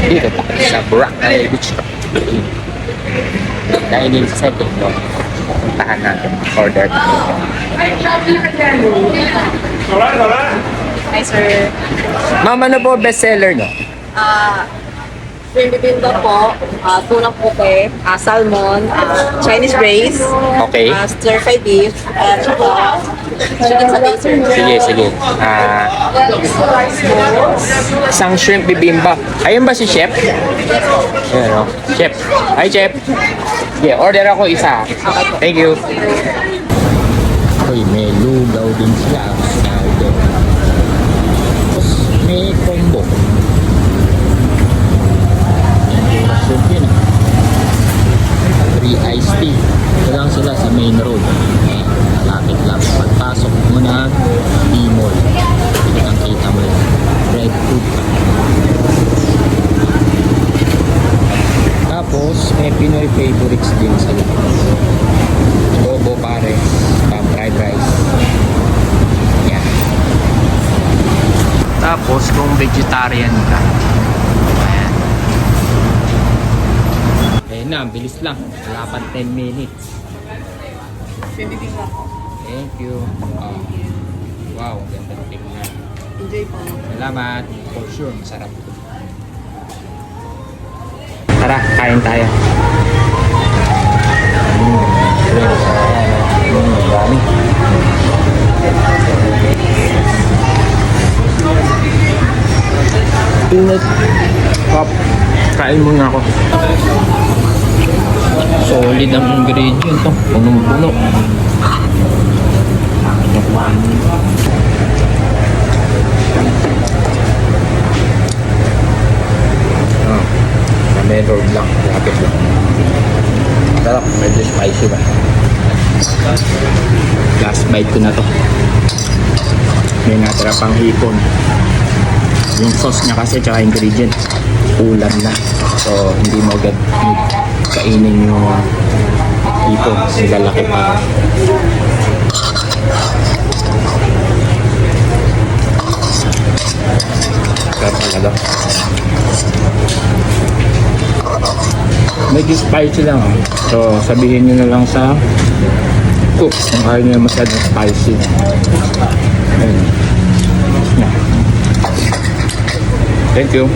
Dito tayo sa Boracay Beach Club. Dining setting, no? Puntahan natin. Order tayo. Hi, sir. Ma'am, ano po bestseller, no? Shrimp bibimbap po, tunang puti, salmon, Chinese braised, Okay. stir-fried beef, at saka chicken sa sir. Sige, sige. Isang shrimp bibimbap. Ayun ba si Chef? Ayan, no? Chef. Hi, Chef. Yeah, order ako isa. Thank you. Uy, may lugaw din sila. May combo. Shrimp yun. Free iced tea. Ito lang sila sa main road. Ayan, malapit lang. Pagpasok mo na T-Mall. Ito ang kita mo yun. Red food. Tapos, may Pinoy favorites din sa Bobo Pares, fried rice. Yan. Tapos, kung vegetarian ka, ayan. Ayan na, bilis lang. Wala pang 10 minutes. Shrimp bibimbap po. Thank you. Wow, ganda tingnan. Enjoy po. Salamat. For sure, masarap. Tara, kain tayo. Dami. Init. Pop. Kain muna ako. Solid ang ingredient to. Punong-puno. Main road lang, lapit lang. Sarap, medyo spicy ba? Last bite ko na to. May natira pang hipon. Yung sauce niya kasi tsaka ingredient, ulan na. So, hindi mo agad kainin yung hipon. Nilalaki pa. Sarap talaga. Medyo spicy lang. So, sabihin nyo na lang sa cook kung ayaw nyo masyadong spicy. Ayun. Thank you.